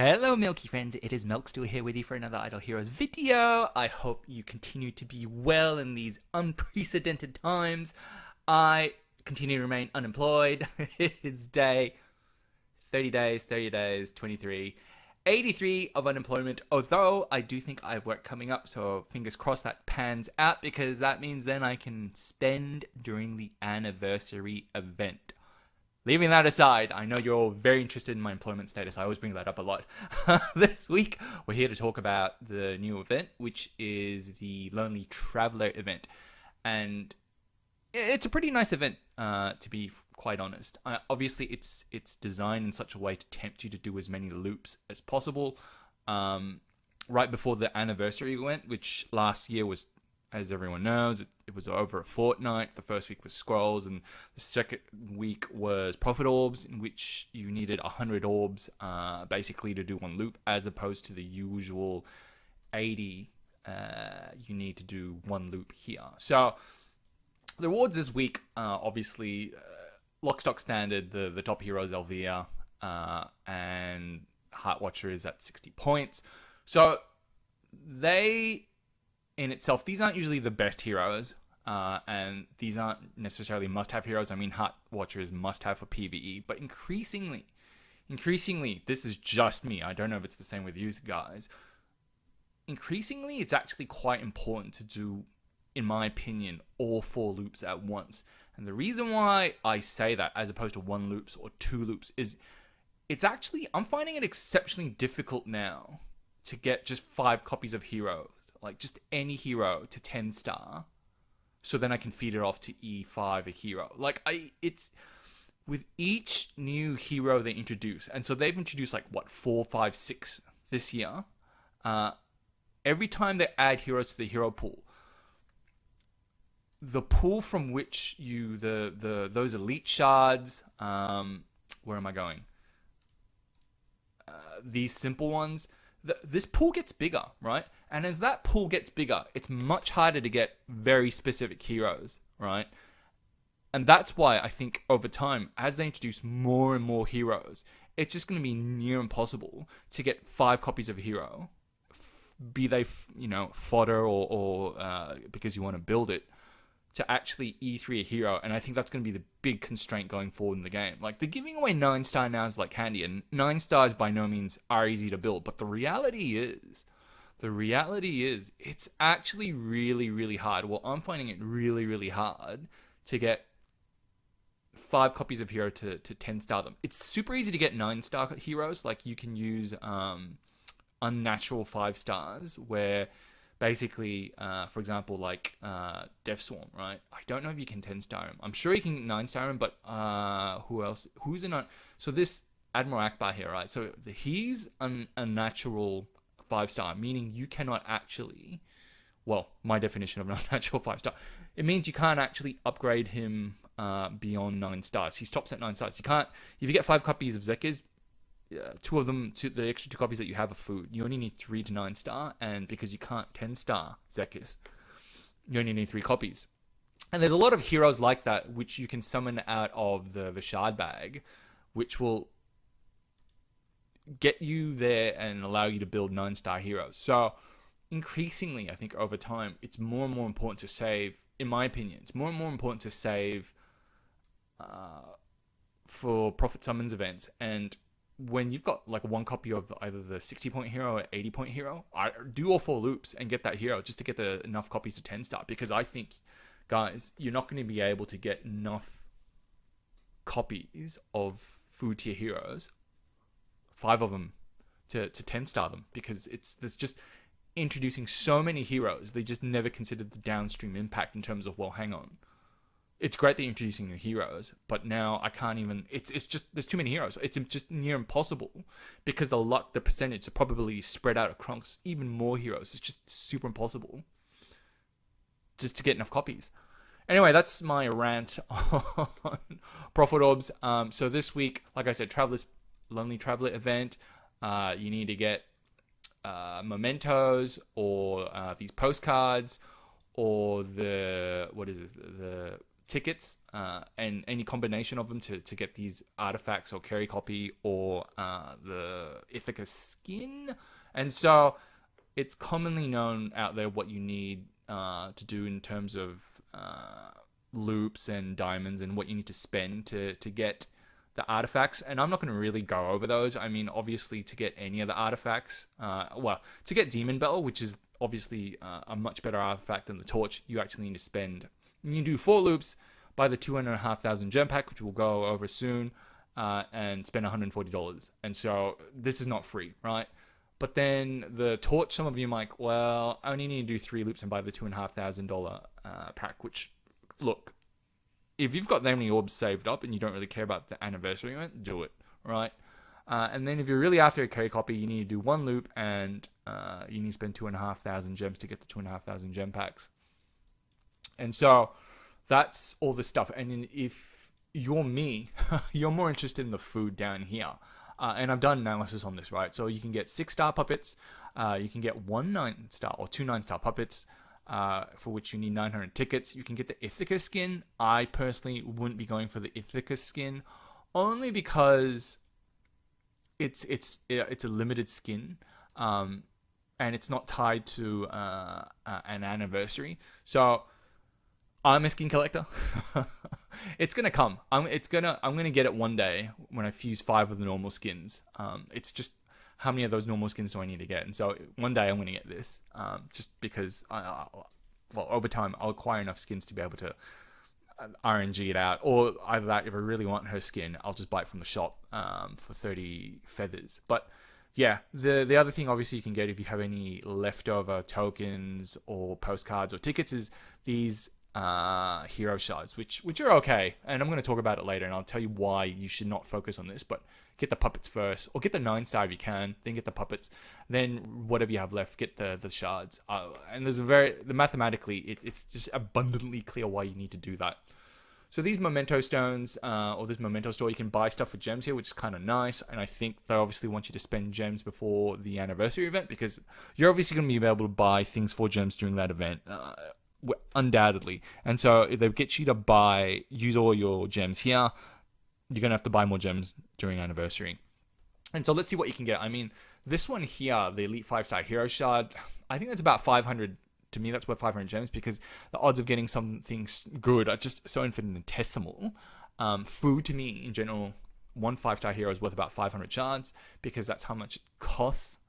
Hello Milky friends, it is Milkstool here with you for another Idle Heroes video. I hope you continue to be well in these unprecedented times. I continue to remain unemployed. It's day 30 days, 23, 83 of unemployment. Although I do think I have work coming up, so fingers crossed that pans out because that means then I can spend during the anniversary event. Leaving that aside, I know you're all very interested in my employment status. I always bring that up a lot. This week, we're here to talk about the new event, which is the Lonely Traveler event. And it's a pretty nice event, to be quite honest. Obviously, it's designed in such a way to tempt you to do as many loops as possible. Right before the anniversary event, which last year was, as everyone knows, it was over a fortnight. The first week was scrolls, and the second week was profit orbs, in which you needed 100 orbs, basically to do one loop, as opposed to the usual 80. You need to do one loop here. So the rewards this week, obviously, lock, stock, standard. The top hero is Elvira, and Heartwatcher is at 60 points. So they, in itself, these aren't usually the best heroes, and these aren't necessarily must-have heroes. I mean, Heartwatcher is must-have for PvE, but increasingly, this is just me. I don't know if it's the same with you guys. Increasingly, it's actually quite important to do, in my opinion, all 4 loops at once. And the reason why I say that, as opposed to 1 loops or 2 loops, is I'm finding it exceptionally difficult now to get just 5 copies of heroes. Like, just any hero to 10 star, so then I can feed it off to E5 a hero. Like, it's with each new hero they introduce, and so they've introduced 4, 5, 6 this year. Every time they add heroes to the hero pool, the pool from which those elite shards, where am I going? These simple ones. This pool gets bigger, right? And as that pool gets bigger, it's much harder to get very specific heroes, right? And that's why I think over time, as they introduce more and more heroes, it's just going to be near impossible to get 5 copies of a hero, be they, fodder or because you want to build it, to actually E3 a hero. And I think that's going to be the big constraint going forward in the game. Like, they're giving away 9-star now is like candy, and 9 stars by no means are easy to build. But the reality is, it's actually really, really hard. Well, I'm finding it really, really hard to get 5 copies of hero to 10-star them. It's super easy to get 9-star heroes. Like, you can use unnatural 5 stars, where basically, for example, Death Swarm, right? I don't know if you can 10-star him. I'm sure you can 9-star him, but who else? Who's in a... So this Admiral Akbar here, right? So he's a natural 5-star, meaning you cannot actually... Well, my definition of an unnatural 5-star. It means you can't actually upgrade him beyond 9 stars. He stops at 9 stars. You can't... If you get 5 copies of Zekers, 2 of them, the extra 2 copies that you have of food, you only need 3 to 9-star, and because you can't 10-star Zekis, you only need 3 copies. And there's a lot of heroes like that which you can summon out of the shard bag, which will get you there and allow you to build 9-star heroes. So increasingly, I think over time, it's more and more important to save, in my opinion, it's more and more important to save for profit summons events. And when you've got 1 copy of either the 60-point hero or 80-point hero, I do all 4 loops and get that hero just to get enough copies to 10-star. Because I think, guys, you're not going to be able to get enough copies of food tier heroes, 5 of them, to 10-star them. Because there's just introducing so many heroes, they just never considered the downstream impact in terms of, well, hang on. It's great that you're introducing new heroes, but now I can't even... It's just... There's too many heroes. It's just near impossible because the percentage, the probability spread out across even more heroes. It's just super impossible just to get enough copies. Anyway, that's my rant on Profit Orbs. So this week, like I said, Lonely Traveler event. You need to get mementos or these postcards or the tickets and any combination of them to get these artifacts or carry copy or the Ithaca skin. And so it's commonly known out there what you need to do in terms of loops and diamonds and what you need to spend to get the artifacts. And I'm not going to really go over those. I mean, obviously, to get any of the artifacts, to get Demon Bell, which is obviously a much better artifact than the torch, you actually need to spend. You do 4 loops, buy the 2,500 gem pack, which we'll go over soon, and spend $140. And so this is not free, right? But then the torch, some of you might, well, I only need to do 3 loops and buy the $2,500 pack, which, look, if you've got that many orbs saved up and you don't really care about the anniversary event, do it, right? And then if you're really after a carry copy, you need to do 1 loop and you need to spend 2,500 gems to get the 2,500 gem packs. And so that's all the stuff. And if you're me, you're more interested in the food down here. And I've done analysis on this, right? So you can get 6-star puppets. You can get 1 9-star or 2 9-star puppets, for which you need 900 tickets. You can get the Ithaca skin. I personally wouldn't be going for the Ithaca skin, only because it's a limited skin, and it's not tied to an anniversary. So I'm a skin collector. It's gonna come. I'm gonna get it one day when I fuse 5 of the normal skins. It's just how many of those normal skins do I need to get? And so one day I'm gonna get this. Just because over time I'll acquire enough skins to be able to RNG it out, or either that, if I really want her skin, I'll just buy it from the shop for 30 feathers. But yeah, the other thing obviously you can get if you have any leftover tokens or postcards or tickets is these hero shards, which are okay, and I'm going to talk about it later, and I'll tell you why you should not focus on this. But get the puppets first, or get the 9-star if you can, then get the puppets, then whatever you have left, get the shards. And there's mathematically it's just abundantly clear why you need to do that. So these memento stones, or this memento store, you can buy stuff for gems here, which is kind of nice. And I think they obviously want you to spend gems before the anniversary event, because you're obviously going to be able to buy things for gems during that event. Undoubtedly. And so if they get you to use all your gems here, you're going to have to buy more gems during anniversary. And so let's see what you can get. I mean, this one here, the Elite 5-star Hero Shard, I think that's about 500. To me, that's worth 500 gems, because the odds of getting something good are just so infinitesimal. Food, to me, in general, one 5-star hero is worth about 500 shards, because that's how much it costs.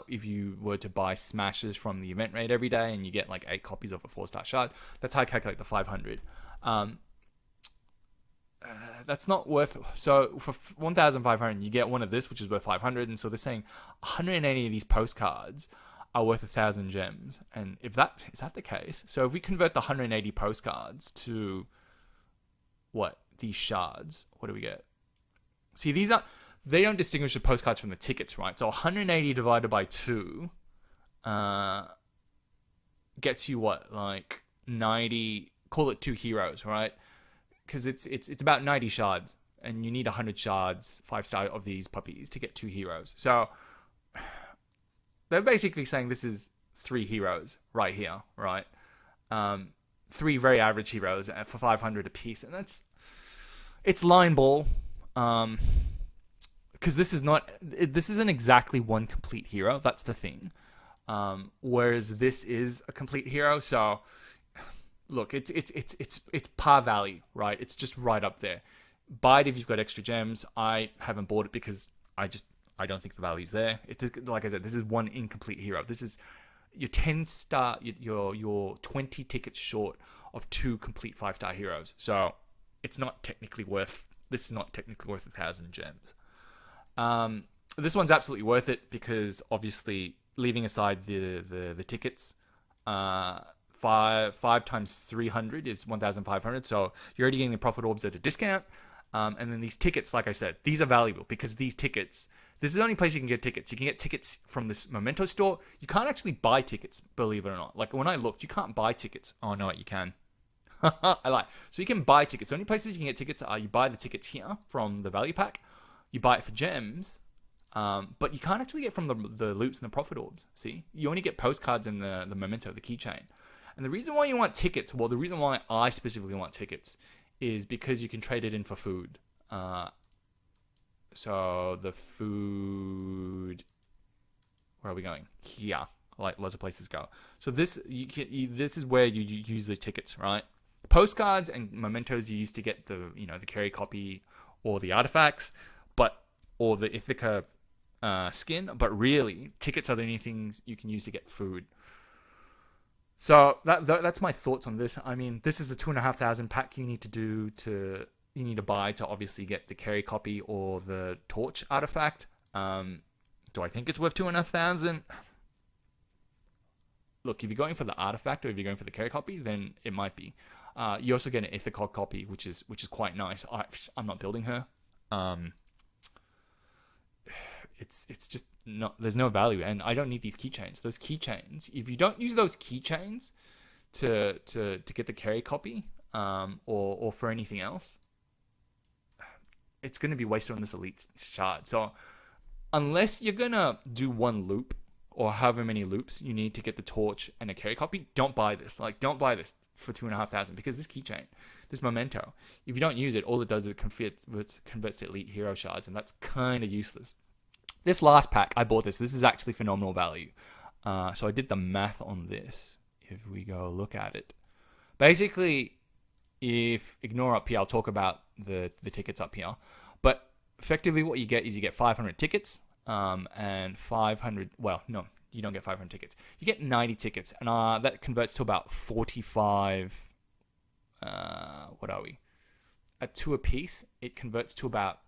If you were to buy smashes from the event rate every day and you get like 8 copies of a 4-star shard, that's how I calculate the 500. That's not worth, so for 1,500 you get one of this, which is worth 500, and so they're saying 180 of these postcards are worth 1,000 gems. And if that is that the case, so if we convert the 180 postcards to these shards, what do we get? See, they don't distinguish the postcards from the tickets, right? So 180 divided by 2 gets you like 90, call it 2 heroes, right? Because it's about 90 shards, and you need 100 shards, 5-star of these puppies to get 2 heroes. So they're basically saying this is 3 heroes right here, right? 3 very average heroes for 500 a piece, and it's line ball. Because this isn't exactly one complete hero. That's the thing. Whereas this is a complete hero. So look, it's par value, right? It's just right up there. Buy it if you've got extra gems. I haven't bought it because I don't think the value's there. Like I said, this is one incomplete hero. This is your 10-star, your 20 tickets short of 2 complete 5-star heroes. So it's not technically worth. This is not technically worth 1,000 gems. This one's absolutely worth it, because obviously, leaving aside the tickets, 5 times 300 is 1,500. So you're already getting the profit orbs at a discount. And then these tickets, like I said, these are valuable, because these tickets, this is the only place you can get tickets. You can get tickets from this memento store. You can't actually buy tickets, believe it or not. Like when I looked, you can't buy tickets. Oh no, you can. I lie. So you can buy tickets. The only places you can get tickets are you buy the tickets here from the value pack. You buy it for gems, but you can't actually get from the loops and the profit orbs. See, you only get postcards and the memento, the keychain. And the reason why you want tickets, well, the reason why I specifically want tickets is because you can trade it in for food. So the food, where are we going? Here, like lots of places go. So this is where you use the tickets, right? Postcards and mementos you use to get the the carry copy or the artifacts, or the Ithaca skin. But really, tickets are the only things you can use to get food. So that's my thoughts on this. I mean, this is the 2,500 pack you need to buy to obviously get the carry copy or the torch artifact. Do I think it's worth 2,500? Look, if you're going for the artifact or if you're going for the carry copy, then it might be. You also get an Ithaca copy, which is quite nice. I'm not building her. It's just not. There's no value, and I don't need these keychains. Those keychains, if you don't use those keychains to get the carry copy, or for anything else, it's going to be wasted on this elite shard. So unless you're gonna do one loop or however many loops you need to get the torch and a carry copy, don't buy this. Like, don't buy this for 2,500 because this keychain, this memento, if you don't use it, all it does is converts to elite hero shards, and that's kind of useless. This last pack, I bought this. This is actually phenomenal value. So I did the math on this. If we go look at it, basically, if ignore up here, I'll talk about the tickets up here. But effectively, what you get is you get 500 tickets, and 500. Well, no, you don't get 500 tickets. You get 90 tickets, and that converts to about 45. What are we? At 2 a piece, it converts to about.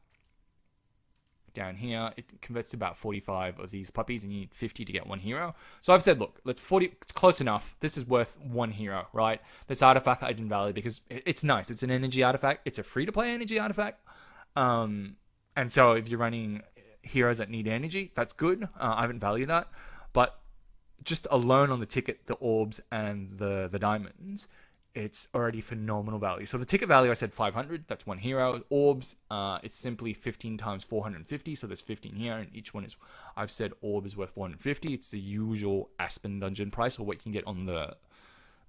Down here, it converts to about 45 of these puppies, and you need 50 to get one hero. So I've said, look, let's 40. It's close enough. This is worth one hero, right? This artifact I didn't value because it's nice. It's an energy artifact. It's a free-to-play energy artifact. And so if you're running heroes that need energy, that's good. I haven't valued that, but just alone on the ticket, the orbs and the diamonds, it's already phenomenal value. So the ticket value, I said 500. That's one hero. Orbs, it's simply 15 times 450. So there's 15 here, and each one is, I've said orb is worth 450. It's the usual Aspen dungeon price, or what you can get on the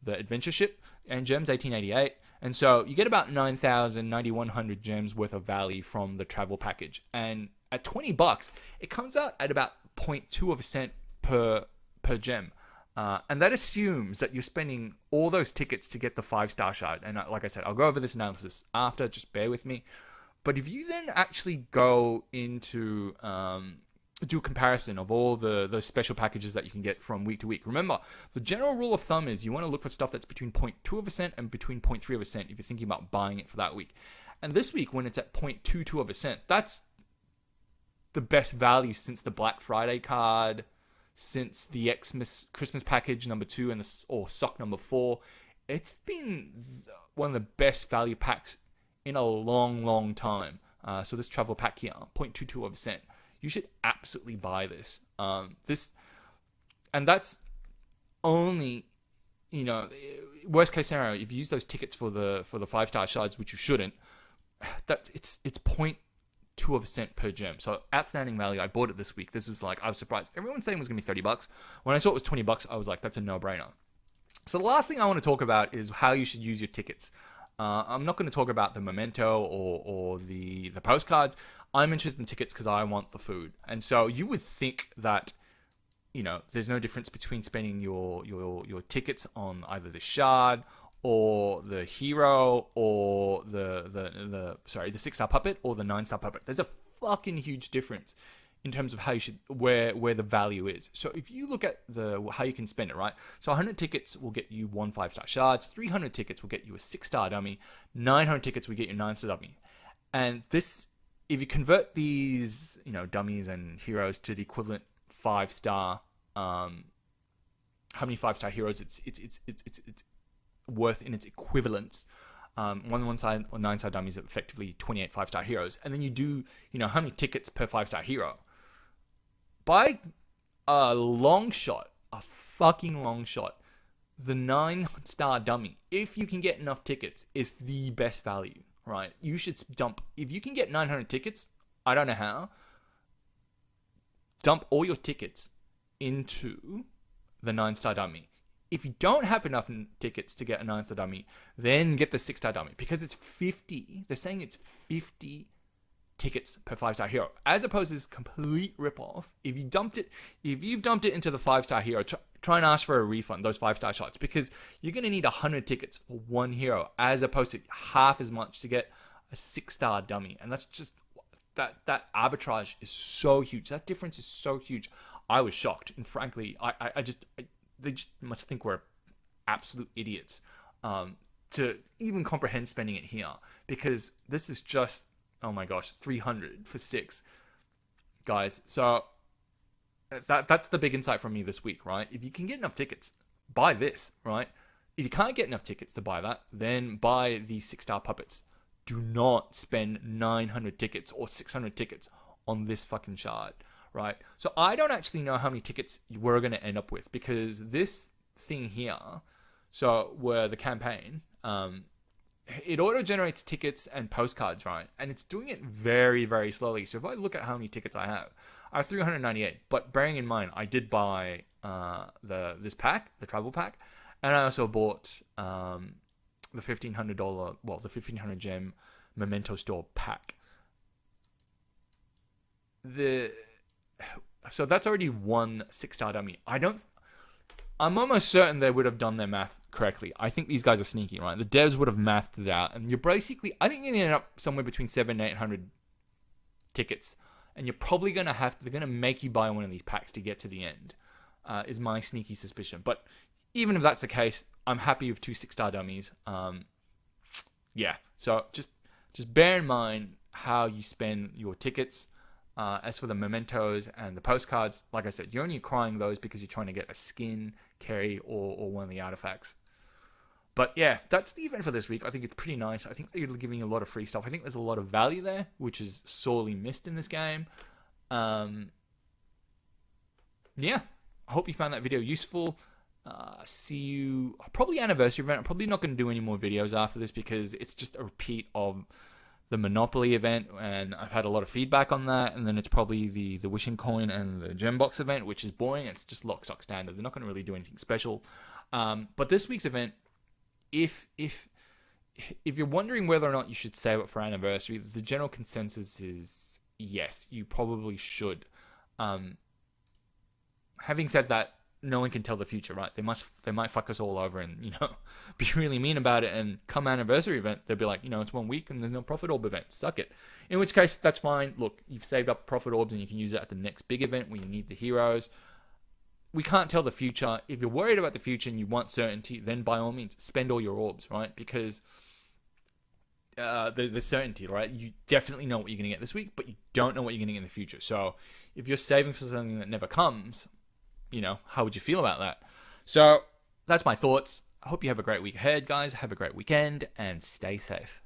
adventure ship. And gems, 1888. And so you get about 9,100 gems worth of value from the travel package. And at $20, it comes out at about 0.2 of a cent per gem. And that assumes that you're spending all those tickets to get the 5-star shard. And like I said, I'll go over this analysis after, just bear with me. But if you then actually go into do a comparison of all those special packages that you can get from week to week. Remember, the general rule of thumb is you want to look for stuff that's between 0.2 of a cent and between 0.3 of a cent if you're thinking about buying it for that week. And this week, when it's at 0.22 of a cent, that's the best value since the Black Friday card, since the Xmas Christmas package number 2 and or sock number 4. It's been one of the best value packs in a long time. So this travel pack here, 0.22 of a cent. You should absolutely buy this. And that's only, worst case scenario, if you use those tickets for the 5-star shards, which you shouldn't, it's 0.2 of a cent per gem. So outstanding value. I bought it this week. This was like, I was surprised. Everyone's saying it was going to be $30. When I saw it was $20, I was like, that's a no-brainer. So the last thing I want to talk about is how you should use your tickets. I'm not going to talk about the memento or the postcards. I'm interested in tickets because I want the food. And so you would think that, there's no difference between spending your tickets on either the shard or the hero or the 6-star puppet or the 9-star puppet. There's a fucking huge difference in terms of how you should, where the value is. So if you look at how you can spend it, right? So 100 tickets will get you 1 5-star shards, 300 tickets will get you a 6-star dummy, 900 tickets will get you a 9-star dummy. And this, if you convert these, dummies and heroes to the equivalent 5-star, how many 5-star heroes it's worth in its equivalence. One side or 9-star dummies are effectively 28 5-star heroes, and then you do how many tickets per 5-star hero. By a fucking long shot, the 9-star dummy, if you can get enough tickets, is the best value, right? You should dump, if you can get 900 tickets, I don't know how, dump all your tickets into the 9-star dummy. If you don't have enough tickets to get a 9-star dummy, then get the 6-star dummy, because it's 50. They're saying it's 50 tickets per 5-star hero, as opposed to this complete ripoff. If you've dumped it into the 5-star hero, try and ask for a refund, those 5-star shots, because you're going to need 100 tickets for one hero, as opposed to half as much to get a 6-star dummy. And that's just, that arbitrage is so huge. That difference is so huge. I was shocked, and frankly, they just must think we're absolute idiots to even comprehend spending it here, because this is just, oh my gosh, 300 for 6, guys. So that's the big insight from me this week, right? If you can get enough tickets, buy this, right? If you can't get enough tickets to buy that, then buy these 6-star puppets. Do not spend 900 tickets or 600 tickets on this fucking shard, right? So I don't actually know how many tickets we're going to end up with, because this thing here, so where the campaign, it auto-generates tickets and postcards, right? And it's doing it very, very slowly. So if I look at how many tickets I have 398. But bearing in mind, I did buy this pack, the travel pack, and I also bought the $1,500 gem memento store pack. So that's already one 6-star dummy. I'm almost certain they would have done their math correctly. I think these guys are sneaky, right? The devs would have mathed it out, and you're basically, I think you're going to end up somewhere between 700 and 800 tickets, and you're probably going to they're going to make you buy one of these packs to get to the end, is my sneaky suspicion. But even if that's the case, I'm happy with 2 6-star dummies. Yeah, so just bear in mind how you spend your tickets. As for the mementos and the postcards, like I said, you're only acquiring those because you're trying to get a skin, carry, or one of the artifacts. But yeah, that's the event for this week. I think it's pretty nice. I think they're giving you a lot of free stuff. I think there's a lot of value there, which is sorely missed in this game. Yeah, I hope you found that video useful. See you, probably anniversary event. I'm probably not going to do any more videos after this, because it's just a repeat of the Monopoly event, and I've had a lot of feedback on that. And then it's probably the wishing coin and the gem box event, which is boring. It's just lock, stock, standard. They're not going to really do anything special. But this week's event, if you're wondering whether or not you should save it for anniversary, the general consensus is yes, you probably should. Having said that, no one can tell the future, right? They might fuck us all over and, be really mean about it, and come anniversary event, they'll be like, it's 1 week and there's no profit orb event. Suck it. In which case, that's fine. Look, you've saved up profit orbs and you can use it at the next big event where you need the heroes. We can't tell the future. If you're worried about the future and you want certainty, then by all means, spend all your orbs, right? Because the certainty, right? You definitely know what you're going to get this week, but you don't know what you're going to get in the future. So if you're saving for something that never comes, how would you feel about that? So that's my thoughts. I hope you have a great week ahead, guys. Have a great weekend and stay safe.